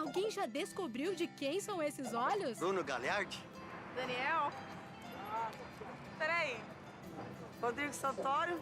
Alguém já descobriu de quem são esses olhos? Bruno Gagliardi? Daniel? Peraí. Rodrigo Santoro?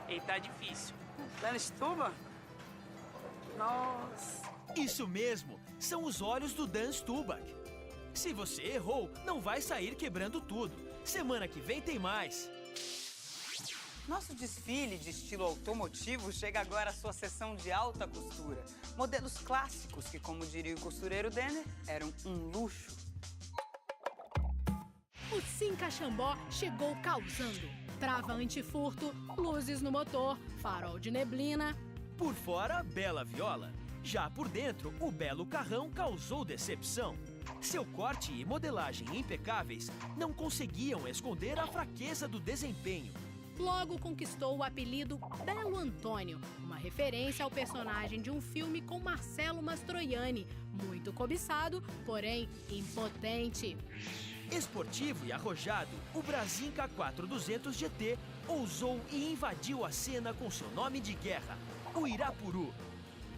E tá difícil. Dani Stuba? Nossa. Isso mesmo, são os olhos do Dan Stubach. Se você errou, não vai sair quebrando tudo. Semana que vem tem mais. Nosso desfile de estilo automotivo chega agora à sua seção de alta costura. Modelos clássicos que, como diria o costureiro Denner, eram um luxo. O Sim Caxambó chegou causando. Trava antifurto, luzes no motor, farol de neblina. Por fora, bela viola. Já por dentro, o belo carrão causou decepção. Seu corte e modelagem impecáveis não conseguiam esconder a fraqueza do desempenho. Logo conquistou o apelido Belo Antônio, uma referência ao personagem de um filme com Marcello Mastroianni, muito cobiçado, porém impotente. Esportivo e arrojado, o Brasinca 4200 GT ousou e invadiu a cena com seu nome de guerra, o Irapuru.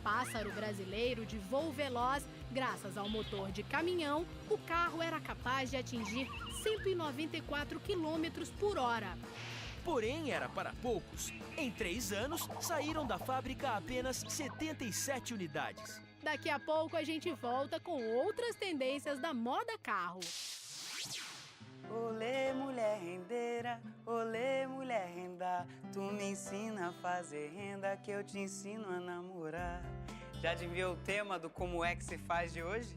Pássaro brasileiro de voo veloz, graças ao motor de caminhão, o carro era capaz de atingir 194 km por hora. Porém, era para poucos. Em 3 anos, saíram da fábrica apenas 77 unidades. Daqui a pouco a gente volta com outras tendências da moda carro. Olê, mulher rendeira, olê, mulher renda, tu me ensina a fazer renda que eu te ensino a namorar. Já adivinhou o tema do Como é que se faz de hoje?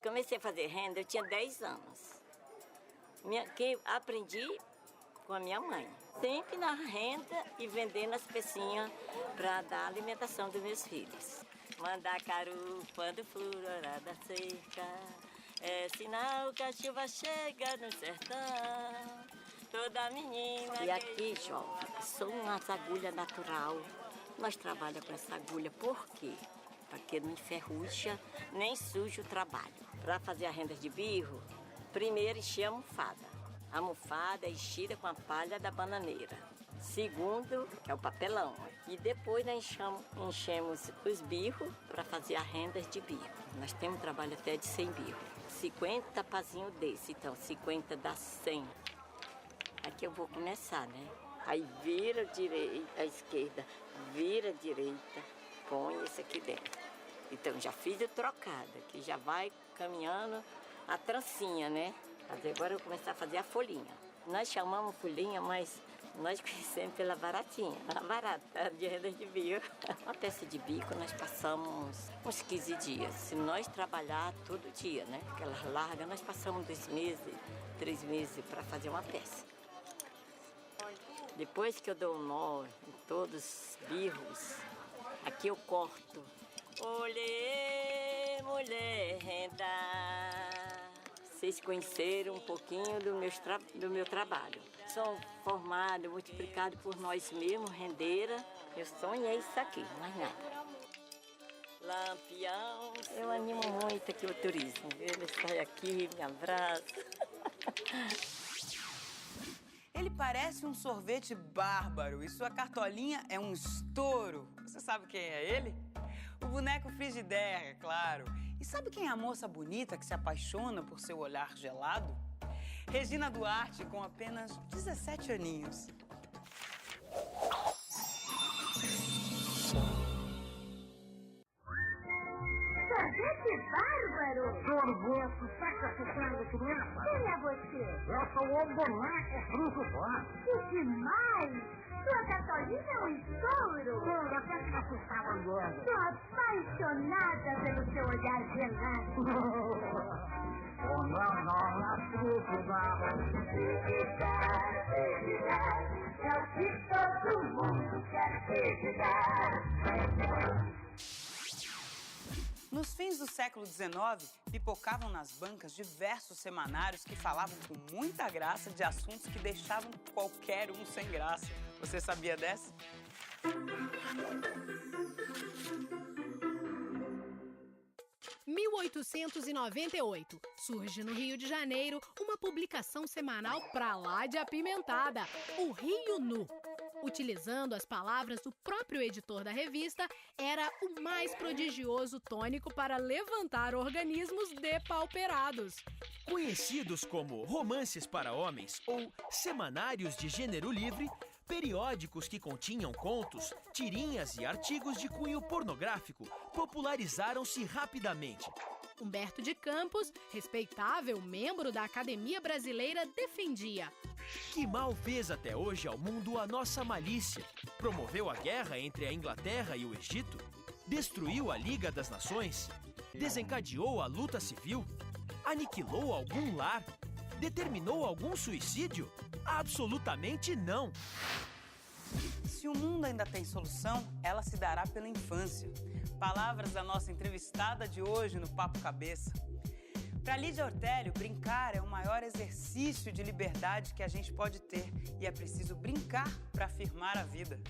Comecei a fazer renda, eu tinha 10 anos. Que aprendi com a minha mãe. Sempre na renda e vendendo as pecinhas para dar alimentação dos meus filhos. Mandacaru, quando florada seca, é sinal que a chuva chega no sertão. Toda menina... E aqui, jovem, são umas agulhas natural. Nós trabalhamos com essa agulha, por quê? Porque não enferruja nem suja o trabalho. Para fazer a renda de birro, primeiro encher a almofada. A almofada é enchida com a palha da bananeira. Segundo, que é o papelão. E depois nós enchemos os birros para fazer a renda de birro. Nós temos trabalho até de 100 birros. 50 pazinhos desse, então 50 dá 100. Aqui eu vou começar, né? Aí vira a direita, a esquerda, vira a direita, põe esse aqui dentro. Então já fiz o trocado, que já vai caminhando a trancinha, né? Agora eu vou começar a fazer a folhinha. Nós chamamos folhinha, mas nós conhecemos pela baratinha, a barata de renda de bico. Uma peça de bico nós passamos uns 15 dias. Se nós trabalhar todo dia, né? Aquelas largas, nós passamos 2 meses, 3 meses para fazer uma peça. Depois que eu dou um nó em todos os birros, aqui eu corto. Olê, mulher renda. Vocês conheceram um pouquinho do meu trabalho. Sou formada, multiplicado por nós mesmos, rendeira. Meu sonho é isso aqui, mais nada. Lampião. Eu animo muito aqui o turismo. Ele sai aqui, me abraça. Ele parece um sorvete bárbaro e sua cartolinha é um estouro. Você sabe quem é ele? O boneco Frigidaire, é claro. E sabe quem é a moça bonita que se apaixona por seu olhar gelado? Regina Duarte, com apenas 17 aninhos. Sorvete bárbaro! Sorvete, tá caçando criança? Quem é você? Eu sou o boneco Frigidaire. Que demais! Sua cartolinha é um estouro! Olha, até que você estava andando. Tô apaixonada pelo seu olhar gelado. O meu nome é Frigidaire. Frigidaire, é o que todo mundo quer Frigidaire. Nos fins do século XIX, pipocavam nas bancas diversos semanários que falavam com muita graça de assuntos que deixavam qualquer um sem graça. Você sabia dessa? 1898. Surge no Rio de Janeiro uma publicação semanal pra lá de apimentada, o Rio Nu. Utilizando as palavras do próprio editor da revista, era o mais prodigioso tônico para levantar organismos depauperados. Conhecidos como romances para homens ou semanários de gênero livre, periódicos que continham contos, tirinhas e artigos de cunho pornográfico popularizaram-se rapidamente. Humberto de Campos, respeitável membro da Academia Brasileira, defendia: que mal fez até hoje ao mundo a nossa malícia? Promoveu a guerra entre a Inglaterra e o Egito? Destruiu a Liga das Nações? Desencadeou a luta civil? Aniquilou algum lar? Determinou algum suicídio? Absolutamente não! Se o mundo ainda tem solução, ela se dará pela infância. Palavras da nossa entrevistada de hoje no Papo Cabeça. Para Lídia Ortélio, brincar é o maior exercício de liberdade que a gente pode ter. E é preciso brincar para afirmar a vida.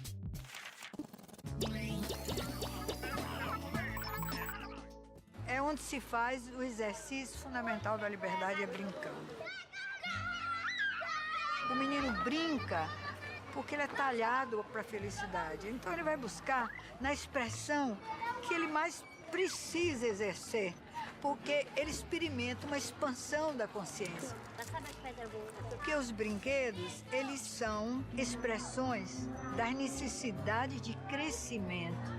É onde se faz o exercício fundamental da liberdade, é brincando. O menino brinca porque ele é talhado para a felicidade. Então ele vai buscar na expressão que ele mais precisa exercer, porque ele experimenta uma expansão da consciência. Porque os brinquedos, eles são expressões das necessidades de crescimento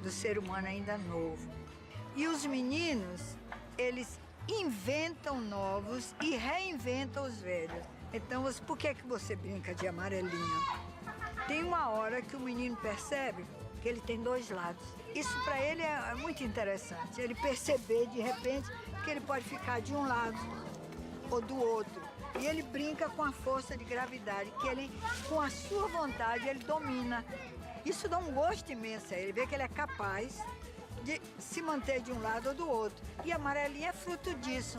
do ser humano ainda novo. E os meninos, eles inventam novos e reinventam os velhos. Então, por que você brinca de amarelinha? Tem uma hora que o menino percebe que ele tem dois lados. Isso para ele é muito interessante, ele perceber de repente que ele pode ficar de um lado ou do outro. E ele brinca com a força de gravidade, que ele, com a sua vontade, ele domina. Isso dá um gosto imenso a ele, ver que ele é capaz de se manter de um lado ou do outro. E a amarelinha é fruto disso.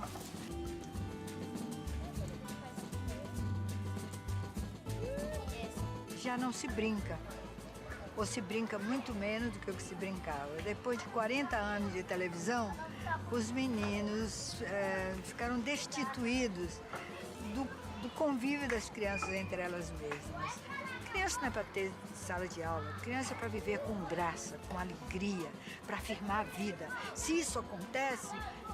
Já não se brinca, ou se brinca muito menos do que o que se brincava. Depois de 40 anos de televisão, os meninos ficaram destituídos do convívio das crianças entre elas mesmas. Criança não é para ter sala de aula, criança é para viver com graça, com alegria, para afirmar a vida. Se isso acontece,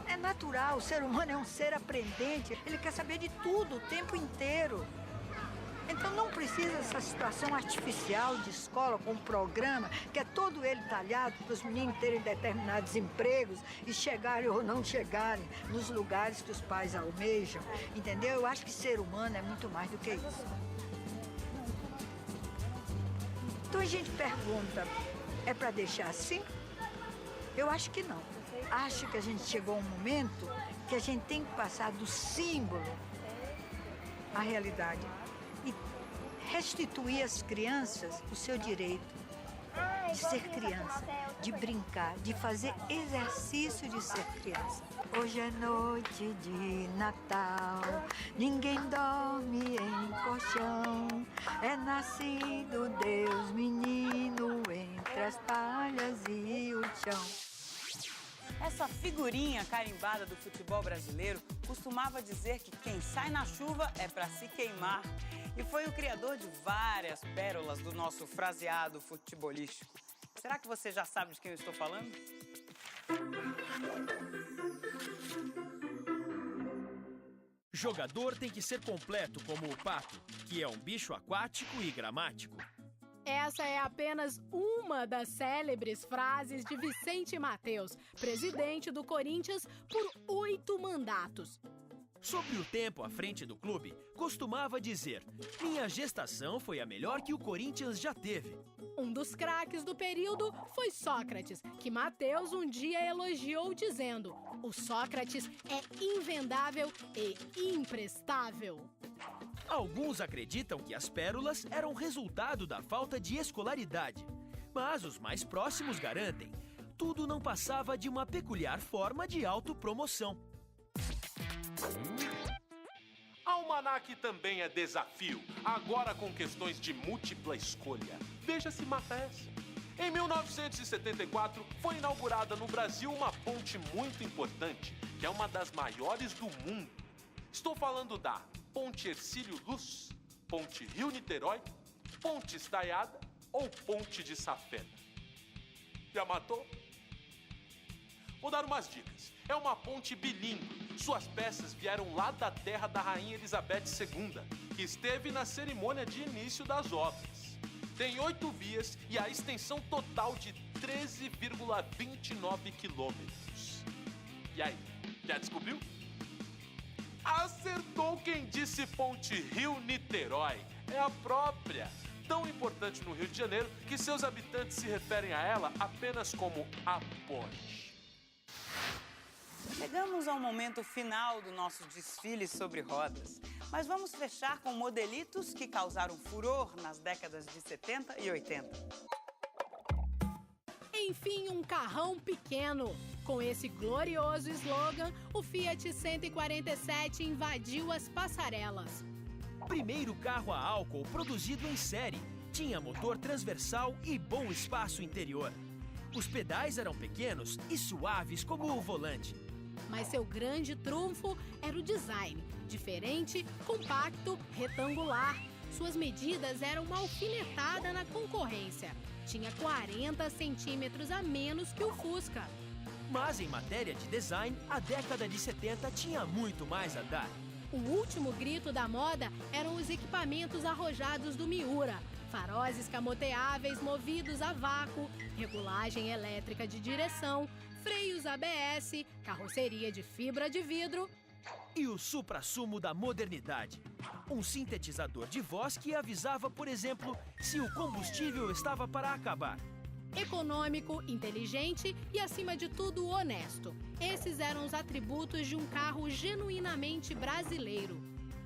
é natural, o ser humano é um ser aprendente, ele quer saber de tudo o tempo inteiro. Então não precisa essa situação artificial de escola com um programa que é todo ele talhado para os meninos terem determinados empregos e chegarem ou não chegarem nos lugares que os pais almejam, entendeu? Eu acho que ser humano é muito mais do que isso. Então a gente pergunta, é para deixar assim? Eu acho que não. Acho que a gente chegou a um momento que a gente tem que passar do símbolo à realidade. E restituir às crianças o seu direito de ser criança, de brincar, de fazer exercício de ser criança. Hoje é noite de Natal, ninguém dorme em colchão. É nascido Deus menino entre as palhas e o chão. Essa figurinha carimbada do futebol brasileiro costumava dizer que quem sai na chuva é para se queimar. E foi o criador de várias pérolas do nosso fraseado futebolístico. Será que você já sabe de quem eu estou falando? Jogador tem que ser completo como o pato, que é um bicho aquático e gramático. Essa é apenas uma das célebres frases de Vicente Mateus, presidente do Corinthians por 8 mandatos. Sobre o tempo à frente do clube, costumava dizer: minha gestação foi a melhor que o Corinthians já teve. Um dos craques do período foi Sócrates, que Mateus um dia elogiou dizendo: o Sócrates é invendável e imprestável. Alguns acreditam que as pérolas eram resultado da falta de escolaridade. Mas os mais próximos garantem: tudo não passava de uma peculiar forma de autopromoção. Almanac também é desafio, agora com questões de múltipla escolha. Veja se mata essa. Em 1974, foi inaugurada no Brasil uma ponte muito importante, que é uma das maiores do mundo. Estou falando da Ponte Hercílio Luz, Ponte Rio-Niterói, Ponte Estaiada ou Ponte de Safena. Já matou? Vou dar umas dicas. É uma ponte bilíngue. Suas peças vieram lá da terra da Rainha Elizabeth II, que esteve na cerimônia de início das obras. Tem 8 vias e a extensão total de 13,29 quilômetros. E aí, já descobriu? Acertou quem disse Ponte Rio-Niterói. É a própria. Tão importante no Rio de Janeiro que seus habitantes se referem a ela apenas como a ponte. Chegamos ao momento final do nosso desfile sobre rodas. Mas vamos fechar com modelitos que causaram furor nas décadas de 70 e 80. Enfim, um carrão pequeno. Com esse glorioso slogan, o Fiat 147 invadiu as passarelas. Primeiro carro a álcool produzido em série. Tinha motor transversal e bom espaço interior. Os pedais eram pequenos e suaves como o volante. Mas seu grande trunfo era o design. Diferente, compacto, retangular. Suas medidas eram uma alfinetada na concorrência. Tinha 40 centímetros a menos que o Fusca. Mas em matéria de design, a década de 70 tinha muito mais a dar. O último grito da moda eram os equipamentos arrojados do Miura. Faróis escamoteáveis movidos a vácuo, regulagem elétrica de direção, freios ABS, carroceria de fibra de vidro. E o suprassumo da modernidade. Um sintetizador de voz que avisava, por exemplo, se o combustível estava para acabar. Econômico, inteligente e, acima de tudo, honesto. Esses eram os atributos de um carro genuinamente brasileiro.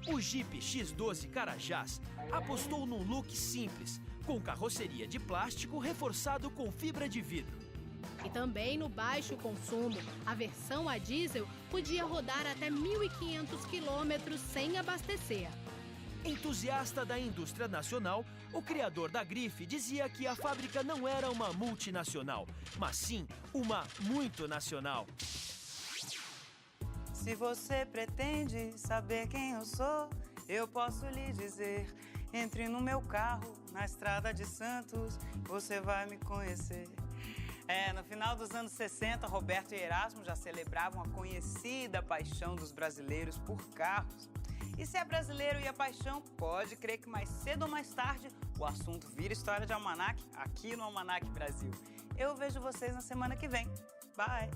O Jeep X12 Carajás apostou num look simples, com carroceria de plástico reforçado com fibra de vidro. E também no baixo consumo, a versão a diesel podia rodar até 1.500 quilômetros sem abastecer. Entusiasta da indústria nacional, o criador da grife dizia que a fábrica não era uma multinacional, mas sim uma muito nacional. Se você pretende saber quem eu sou, eu posso lhe dizer. Entre no meu carro, na estrada de Santos, você vai me conhecer. No final dos anos 60, Roberto e Erasmo já celebravam a conhecida paixão dos brasileiros por carros. E se é brasileiro e a paixão, pode crer que mais cedo ou mais tarde o assunto vira história de almanaque aqui no Almanaque Brasil. Eu vejo vocês na semana que vem. Bye!